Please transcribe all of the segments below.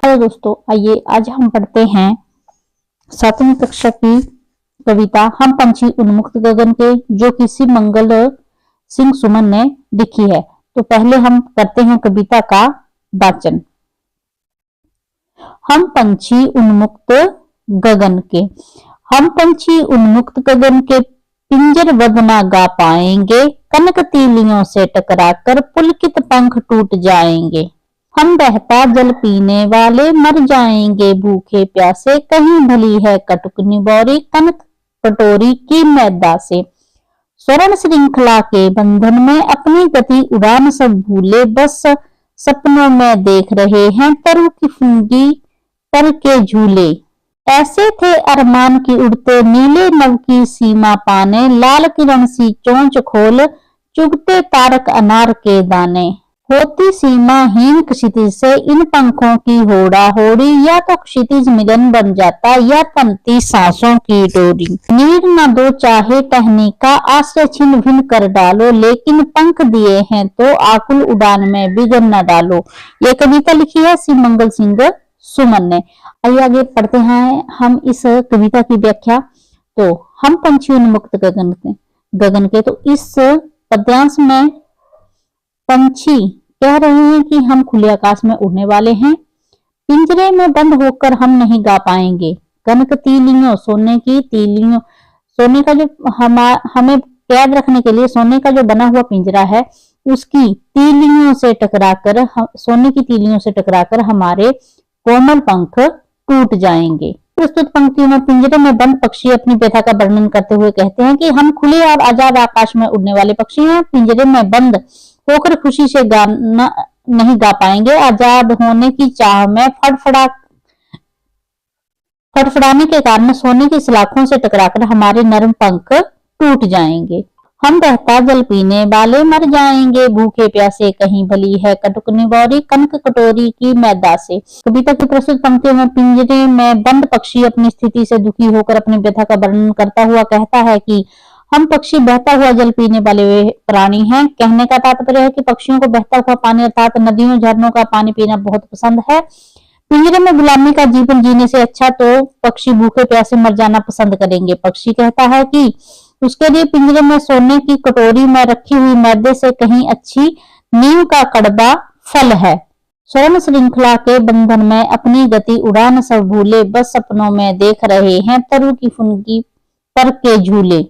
Hello दोस्तों, आइए आज हम पढ़ते हैं 7वीं कक्षा की कविता हम पंछी उन्मुक्त गगन के, जो कि शिव मंगल सिंह सुमन ने लिखी है। तो पहले हम करते हैं कविता का वाचन। हम पंछी उन्मुक्त गगन के। हम पंछी उन्मुक्त गगन के, पिंजरबद्ध ना गा पाएंगे, कनक तीलियों से टकराकर पुलकित पंख टूट जाएंगे। हम बहता जल पीने वाले मर जाएंगे भूखे प्यासे, कहीं भली है कटुक निबोरी कनक कटोरी की मैदा से। स्वर्ण श्रृंखला के बंधन में अपनी गति उड़ान सब भूले, बस सपनों में देख रहे हैं तरु की फूंगी पर के झूले। ऐसे थे अरमान की उड़ते नीले नव की सीमा पाने, लाल किरण सी चोंच खोल चुगते तारक अनार के दाने। होती सीमाहीन क्षितिज से इन पंखों की होड़ा होड़ी, या तो क्षितिज मिलन बन जाता या तनती सांसों की डोरी। नीर न दो चाहे टहनी का, आश्रय छिन्न भिन्न कर डालो, लेकिन पंख दिए हैं तो आकुल उड़ान में बिगड़ न डालो। ये कविता लिखी है शिव मंगल सिंह सुमन ने। आइए आगे पढ़ते हैं हम इस कविता की व्याख्या। तो हम पंछी उन्मुक्त गगन के, तो इस पद्यांश में पंछी कह रहे हैं कि हम खुले आकाश में उड़ने वाले हैं, पिंजरे में बंद होकर हम नहीं गा पाएंगे। कनक तीलियों, सोने की तीलियों, सोने का जो हमें कैद रखने के लिए सोने का जो बना हुआ पिंजरा है, उसकी तीलियों से टकराकर, सोने की तीलियों से टकराकर हमारे कोमल पंख टूट जाएंगे। प्रस्तुत पंक्तियों में पिंजरे में बंद पक्षी अपनी व्यथा का वर्णन करते हुए कहते हैं कि हम खुले और आजाद आकाश में उड़ने वाले पक्षी हैं, पिंजरे में बंद होकर खुशी से गाना नहीं गा पाएंगे। आजाद होने की चाह में फड़फड़ाने के कारण सोने की सलाखों से टकराकर हमारे नरम पंख टूट जाएंगे। हम बहता जल पीने वाले मर जाएंगे भूखे प्यासे, कहीं भली है कटुक निबोरी कनक कटोरी की मैदा से। कविता की प्रस्तुत पंक्तियों में पिंजरे में बंद पक्षी अपनी स्थिति से दुखी होकर अपनी व्यथा का वर्णन करता हुआ कहता है कि हम पक्षी बहता हुआ जल पीने वाले प्राणी हैं। कहने का तात्पर्य है कि पक्षियों को बहता हुआ पानी अर्थात नदियों झरनों का पानी पीना बहुत पसंद है। पिंजरे में गुलामी का जीवन जीने से अच्छा तो पक्षी भूखे प्यासे मर जाना पसंद करेंगे। पक्षी कहता है कि उसके लिए पिंजरे में सोने की कटोरी में रखी हुई मैदे से कहीं अच्छी नीम का कड़वा फल है। स्वर्ण श्रृंखला के बंधन में अपनी गति उड़ान सब भूले, बस सपनों में देख रहे हैं तरु की फुनगी पर के झूले।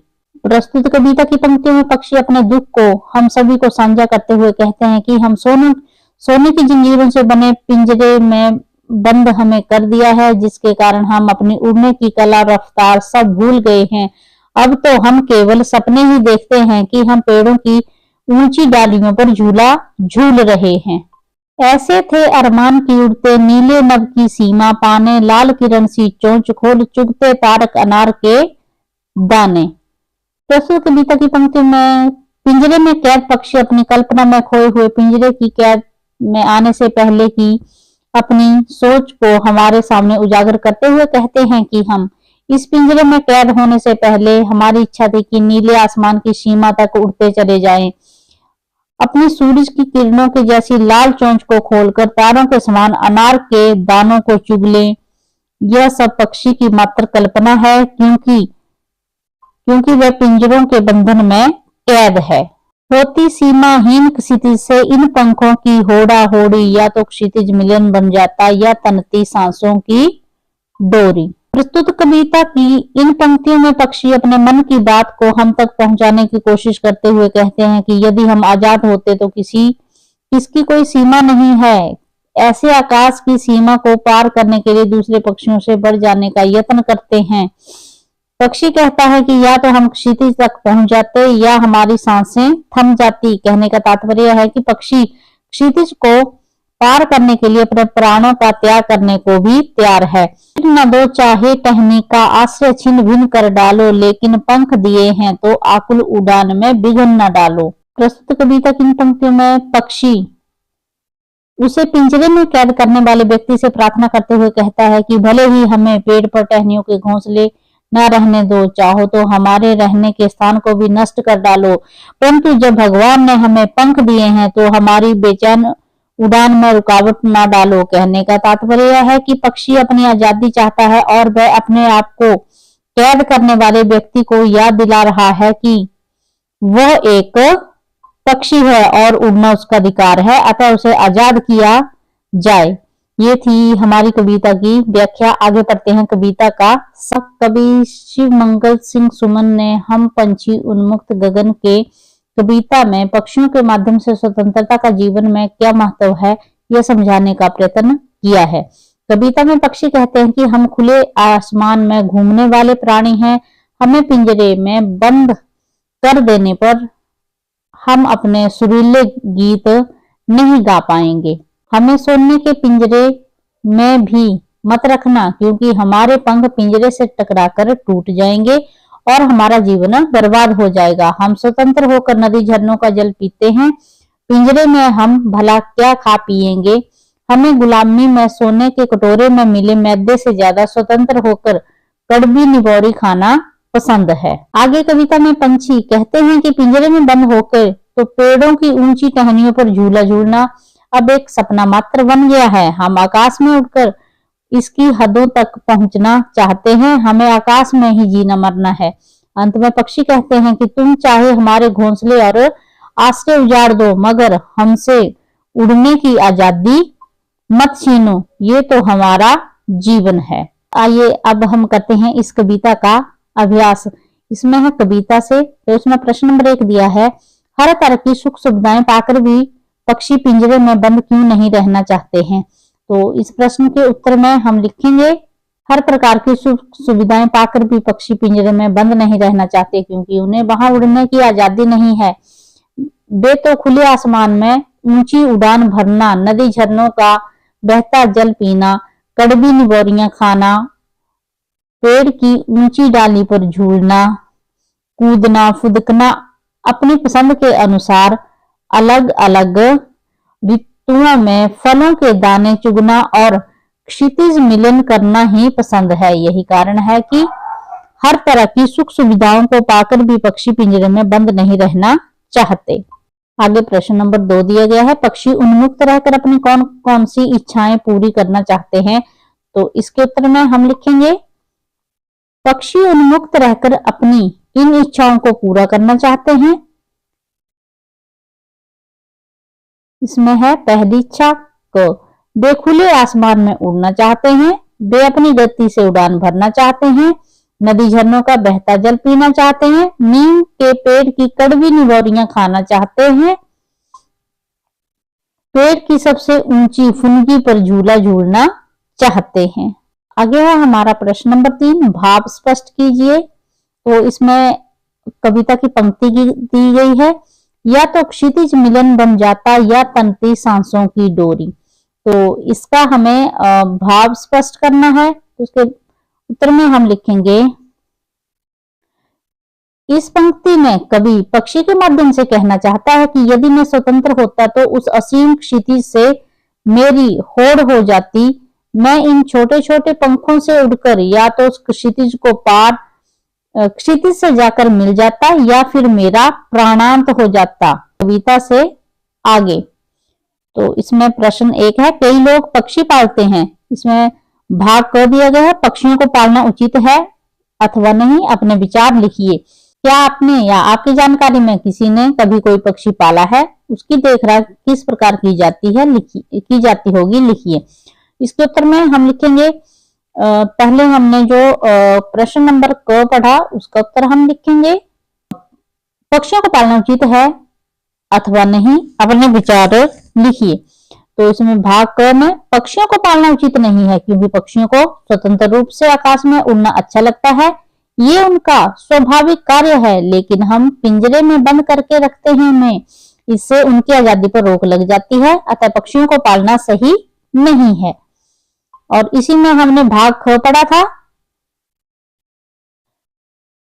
प्रस्तुत कविता की पंक्तियों में पक्षी अपने दुख को हम सभी को साझा करते हुए कहते हैं कि हम सोने की जंजीरों से बने पिंजरे में बंद हमें कर दिया है, जिसके कारण हम अपनी उड़ने की कला रफ्तार सब भूल गए हैं। अब तो हम केवल सपने ही देखते हैं कि हम पेड़ों की ऊंची डालियों पर झूला झूल रहे हैं। ऐसे थे अरमान की उड़ते नीले नभ की सीमा पाने, लाल किरण सी चोंच खोल चुगते तारक अनार के दाने। प्रस्तुत कविता की पंक्ति में पिंजरे में कैद पक्षी अपनी कल्पना में खोए हुए पिंजरे की कैद में आने से पहले की अपनी सोच को हमारे सामने उजागर करते हुए कहते हैं कि हम इस पिंजरे में कैद होने से पहले हमारी इच्छा थी कि नीले आसमान की सीमा तक उड़ते चले जाएं, अपनी सूरज की किरणों के जैसी लाल चोंच को खोलकर तारों के समान अनार के दानों को चुग लें। यह सब पक्षी की मात्र कल्पना है, क्योंकि वह पिंजरों के बंधन में कैद है। होती सीमाहीन क्षितिज से इन पंखों की होड़ा होड़ी, या तो क्षितिज मिलन बन जाता या तनती सांसों की डोरी। प्रस्तुत कविता की इन पंक्तियों में पक्षी अपने मन की बात को हम तक पहुंचाने की कोशिश करते हुए कहते हैं कि यदि हम आजाद होते तो किसकी कोई सीमा नहीं है। ऐसे आकाश की सीमा को पार करने के लिए दूसरे पक्षियों से बढ़ जाने का यत्न करते हैं। पक्षी कहता है कि या तो हम क्षितिज तक पहुंच जाते या हमारी सांसें थम जाती। कहने का तात्पर्य है कि पक्षी क्षितिज को पार करने के लिए अपने प्राणों का त्याग करने को भी तैयार है। न दो चाहे टहनी का, आश्रय छिन्न भिन्न कर डालो, लेकिन पंख दिए हैं तो आकुल उड़ान में बिगड़ न डालो। प्रस्तुत कविता की पंक्तियों में पक्षी उसे पिंजरे में कैद करने वाले व्यक्ति से प्रार्थना करते हुए कहता है कि भले ही हमें पेड़ पर टहनियों के घोंसले न रहने दो, चाहो तो हमारे रहने के स्थान को भी नष्ट कर डालो, परंतु जब भगवान ने हमें पंख दिए हैं तो हमारी बेचैन उड़ान में रुकावट ना डालो। कहने का तात्पर्य यह है कि पक्षी अपनी आजादी चाहता है और वह अपने आप को कैद करने वाले व्यक्ति को याद दिला रहा है कि वह एक पक्षी है और उड़ना उसका अधिकार है, अतः उसे आजाद किया जाए। ये थी हमारी कविता की व्याख्या। आगे पढ़ते हैं कविता का। कवि शिव मंगल सिंह सुमन ने हम पंछी उन्मुक्त गगन के कविता में पक्षियों के माध्यम से स्वतंत्रता का जीवन में क्या महत्व है, यह समझाने का प्रयत्न किया है। कविता में पक्षी कहते हैं कि हम खुले आसमान में घूमने वाले प्राणी हैं। हमें पिंजरे में बंद कर देने पर हम अपने सुरीले गीत नहीं गा पाएंगे। हमें सोने के पिंजरे में भी मत रखना, क्योंकि हमारे पंख पिंजरे से टकराकर टूट जाएंगे और हमारा जीवन बर्बाद हो जाएगा। हम स्वतंत्र होकर नदी झरनों का जल पीते हैं, पिंजरे में हम भला क्या खा पिएंगे। हमें गुलामी में सोने के कटोरे में मिले मैदे से ज्यादा स्वतंत्र होकर कड़वी निबोरी खाना पसंद है। आगे कविता में पंछी कहते हैं कि पिंजरे में बंद होकर तो पेड़ों की ऊंची टहनियों पर झूला झूलना अब एक सपना मात्र बन गया है। हम आकाश में उड़कर इसकी हदों तक पहुंचना चाहते हैं। हमें आकाश में ही जीना मरना है। अंत में पक्षी कहते हैं कि तुम चाहे हमारे घोंसले और आश्रय उजाड़ दो, मगर हमसे उड़ने की आजादी मत छीनो, ये तो हमारा जीवन है। आइए अब हम करते हैं इस कविता का अभ्यास। इसमें है कविता से, तो इसमें प्रश्न नंबर 1 दिया है, हर तरह की सुख सुविधाएं पाकर भी पक्षी पिंजरे में बंद क्यों नहीं रहना चाहते हैं। तो इस प्रश्न के उत्तर में हम लिखेंगे, हर प्रकार की सुख सुविधाएं पाकर भी पक्षी पिंजरे में बंद नहीं रहना चाहते, क्योंकि उन्हें वहां उड़ने की आजादी नहीं है। वे तो खुले आसमान में ऊंची उड़ान भरना, नदी झरनों का बहता जल पीना, कड़वी निबोरियां खाना, पेड़ की ऊंची डाली पर झूलना, कूदना फुदकना, अपनी पसंद के अनुसार अलग अलग ऋतुओं में फलों के दाने चुगना और क्षितिज मिलन करना ही पसंद है। यही कारण है कि हर तरह की सुख सुविधाओं को पाकर भी पक्षी पिंजरे में बंद नहीं रहना चाहते। आगे प्रश्न नंबर 2 दिया गया है, पक्षी उन्मुक्त रहकर अपनी कौन कौन सी इच्छाएं पूरी करना चाहते हैं। तो इसके उत्तर में हम लिखेंगे, पक्षी उन्मुक्त रहकर अपनी इन इच्छाओं को पूरा करना चाहते हैं। इसमें है पहली इच्छा को वे खुले आसमान में उड़ना चाहते हैं, वे अपनी गति से उड़ान भरना चाहते हैं, नदी झरनों का बहता जल पीना चाहते हैं, नीम के पेड़ की कड़वी निबोरियां खाना चाहते हैं, पेड़ की सबसे ऊंची फुनगी पर झूला झूलना चाहते हैं। आगे है हमारा प्रश्न नंबर 3, भाव स्पष्ट कीजिए। तो इसमें कविता की पंक्ति दी गई है, या तो क्षितिज मिलन बन जाता या तनती सांसों की डोरी। तो इसका हमें भाव स्पष्ट करना है। तो उसके उत्तर में हम लिखेंगे, इस पंक्ति में कवि पक्षी के माध्यम से कहना चाहता है कि यदि मैं स्वतंत्र होता तो उस असीम क्षितिज से मेरी होड़ हो जाती। मैं इन छोटे छोटे पंखों से उड़कर या तो उस क्षितिज को पार क्षितिज से जाकर मिल जाता या फिर मेरा प्राणांत हो जाता। कविता से आगे, तो इसमें प्रश्न 1 है, कई लोग पक्षी पालते हैं। इसमें भाग कर दिया गया है, पक्षियों को पालना उचित है अथवा नहीं, अपने विचार लिखिए। क्या आपने या आपकी जानकारी में किसी ने कभी कोई पक्षी पाला है, उसकी देखरेख किस प्रकार की जाती है की जाती होगी, लिखिए। इसके उत्तर में हम लिखेंगे, पहले हमने जो प्रश्न नंबर क पढ़ा उसका उत्तर हम लिखेंगे, पक्षियों को पालना उचित है अथवा नहीं, अपने विचार लिखिए। तो इसमें भाग क में पक्षियों को पालना उचित नहीं है, क्योंकि पक्षियों को स्वतंत्र रूप से आकाश में उड़ना अच्छा लगता है, ये उनका स्वाभाविक कार्य है, लेकिन हम पिंजरे में बंद करके रखते हैं उन्हें, इससे उनकी आजादी पर रोक लग जाती है, अतः पक्षियों को पालना सही नहीं है। और इसी में हमने भाग ख पढ़ा था,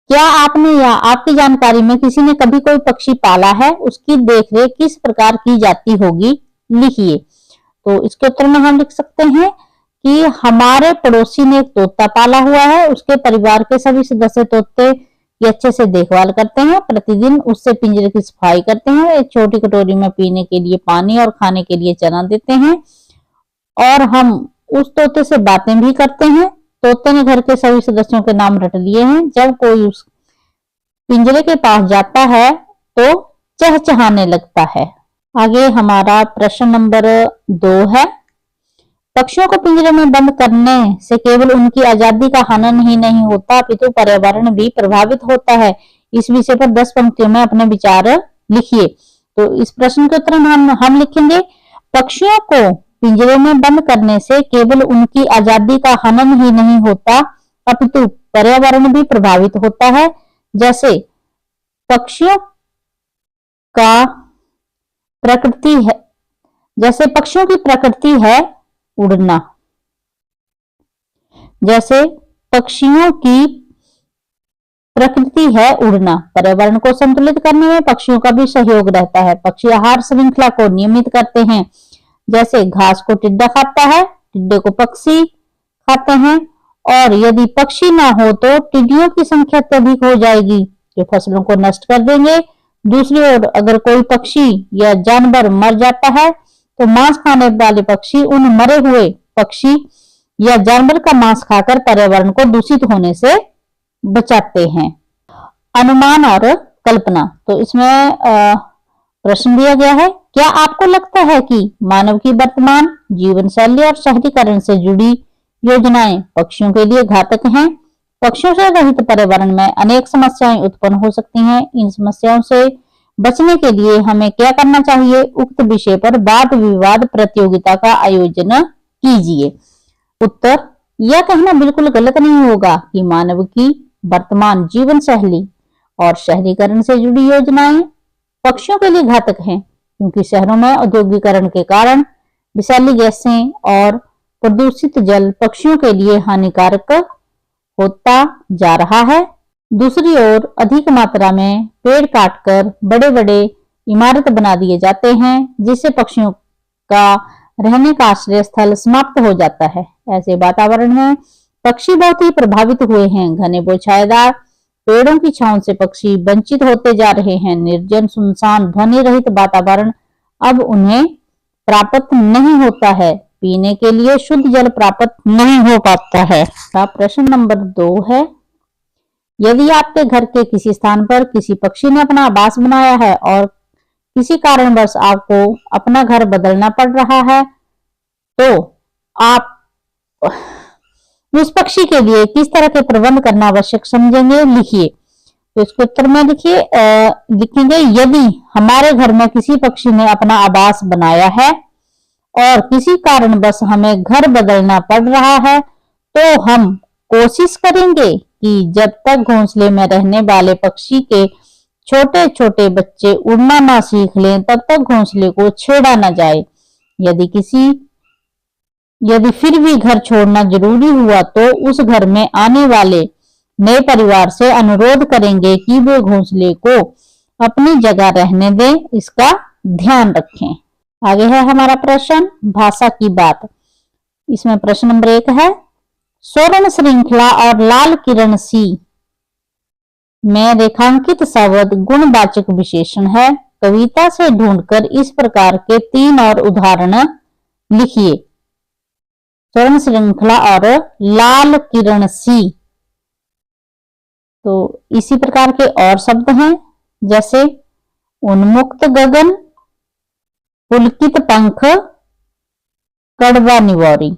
क्या आपने या आपकी जानकारी में किसी ने कभी कोई पक्षी पाला है, उसकी देखरेख किस प्रकार की जाती होगी, लिखिए। तो इसके उत्तर में हम लिख सकते हैं कि हमारे पड़ोसी ने एक तोता पाला हुआ है, उसके परिवार के सभी सदस्य तोते की अच्छे से देखभाल करते हैं। प्रतिदिन उससे पिंजरे की सफाई करते हैं। एक छोटी कटोरी में पीने के लिए पानी और खाने के लिए चना देते हैं। और हम उस तोते से बातें भी करते हैं। तोते ने घर के सभी सदस्यों के नाम रट लिए हैं। जब कोई उस पिंजरे के पास जाता है तो चहचहाने लगता है। आगे हमारा प्रश्न नंबर 2 है। पक्षियों को पिंजरे में बंद करने से केवल उनकी आजादी का हनन ही नहीं होता, अपितु पर्यावरण भी प्रभावित होता है। इस विषय पर 10 पंक्तियों में अपने विचार लिखिए। तो इस प्रश्न के उत्तर हम लिखेंगे, पक्षियों को पिंजरे में बंद करने से केवल उनकी आजादी का हनन ही नहीं होता, अपितु पर्यावरण भी प्रभावित होता है। जैसे पक्षियों का प्रकृति है, जैसे पक्षियों की प्रकृति है उड़ना। जैसे पक्षियों की प्रकृति है उड़ना। पर्यावरण को संतुलित करने में पक्षियों का भी सहयोग रहता है। पक्षी आहार श्रृंखला को नियमित करते हैं। जैसे घास को टिड्डा खाता है, टिड्डे को पक्षी खाते हैं। और यदि पक्षी ना हो तो टिड्डियों की संख्या अत्यधिक हो जाएगी जो फसलों को नष्ट कर देंगे। दूसरी ओर अगर कोई पक्षी या जानवर मर जाता है तो मांस खाने वाले पक्षी उन मरे हुए पक्षी या जानवर का मांस खाकर पर्यावरण को दूषित होने से बचाते हैं। अनुमान और कल्पना। तो इसमें प्रश्न दिया गया है, क्या आपको लगता है कि मानव की वर्तमान जीवन शैली और शहरीकरण से जुड़ी योजनाएं पक्षियों के लिए घातक हैं? पक्षियों से रहित पर्यावरण में अनेक समस्याएं उत्पन्न हो सकती हैं। इन समस्याओं से बचने के लिए हमें क्या करना चाहिए? उक्त विषय पर वाद विवाद प्रतियोगिता का आयोजन कीजिए। उत्तर, यह कहना बिल्कुल गलत नहीं होगा कि मानव की वर्तमान जीवन शैली और शहरीकरण से जुड़ी योजनाएं पक्षियों के लिए घातक हैं, क्योंकि शहरों में औद्योगिकरण के कारण विषैली गैसें और प्रदूषित जल पक्षियों के लिए हानिकारक होता जा रहा है। दूसरी ओर अधिक मात्रा में पेड़ काटकर बड़े बड़े इमारत बना दिए जाते हैं, जिससे पक्षियों का रहने का आश्रय स्थल समाप्त हो जाता है। ऐसे वातावरण में पक्षी बहुत ही प्रभावित हुए हैं। घने बोछाएदार पेड़ों की छांव से पक्षी वंचित होते जा रहे हैं। निर्जन सुनसान ध्वनि रहित वातावरण अब उन्हें प्राप्त नहीं होता है। पीने के लिए शुद्ध जल प्राप्त नहीं हो पाता है। प्रश्न नंबर 2 है, यदि आपके घर के किसी स्थान पर किसी पक्षी ने अपना आवास बनाया है और किसी कारणवश आपको अपना घर बदलना पड़ रहा है, तो आप उस पक्षी के लिए किस तरह के प्रबंध करना आवश्यक समझेंगे? लिखिए। तो इसके उत्तर में लिखेंगे, यदि हमारे घर में किसी पक्षी ने अपना आवास बनाया है और किसी कारणवश हमें घर बदलना पड़ रहा है, तो हम कोशिश करेंगे कि जब तक घोंसले में रहने वाले पक्षी के छोटे छोटे बच्चे उड़ना ना सीख लें, तब तक घोंसले को छेड़ा ना जाए। यदि फिर भी घर छोड़ना जरूरी हुआ तो उस घर में आने वाले नए परिवार से अनुरोध करेंगे कि वे घोंसले को अपनी जगह रहने दें। इसका ध्यान रखें। आगे है हमारा प्रश्न, भाषा की बात। इसमें प्रश्न नंबर 1 है, स्वर्ण श्रृंखला और लाल किरण सी में रेखांकित शब्द गुणवाचक विशेषण है। कविता से ढूंढकर इस प्रकार के 3 और उदाहरण लिखिए। स्वर्ण श्रृंखला और लाल किरण सी। तो इसी प्रकार के और शब्द हैं, जैसे उन्मुक्त गगन, पुलकित पंख, कड़वा निवारी।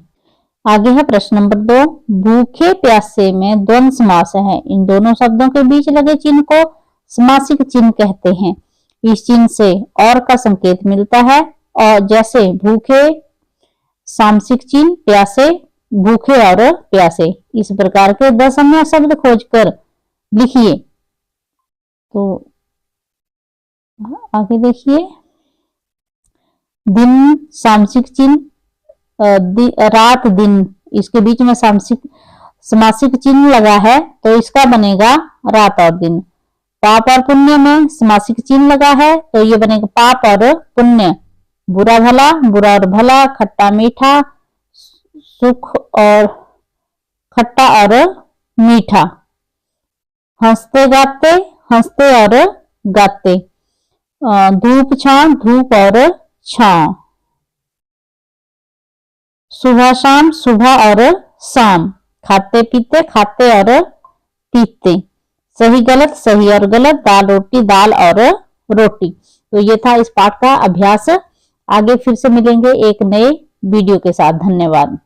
आगे है प्रश्न नंबर 2, भूखे प्यासे में द्वंद्व समास है। इन दोनों शब्दों के बीच लगे चिन्ह को समासिक चिन्ह कहते हैं। इस चिन्ह से और का संकेत मिलता है, और जैसे भूखे सामसिक चिन्ह, प्यासे भूखे और प्यासे। इस प्रकार के 10 अन्य शब्द खोजकर लिखिए। तो आगे देखिए, दिन सामसिक चिन्ह, रात दिन, इसके बीच में समासिक चिन्ह लगा है तो इसका बनेगा रात और दिन। पाप और पुण्य में समासिक चिन्ह लगा है तो ये बनेगा पाप और पुण्य। बुरा भला, बुरा और भला, खट्टा मीठा, सुख और खट्टा और मीठा। हंसते गाते, हंसते और गाते। धूप छांव, धूप और छांव। सुबह शाम, सुबह और शाम। खाते पीते, खाते और पीते। सही गलत, सही और गलत। दाल रोटी, दाल और रोटी। तो ये था इस पाठ का अभ्यास। आगे फिर से मिलेंगे एक नए वीडियो के साथ। धन्यवाद।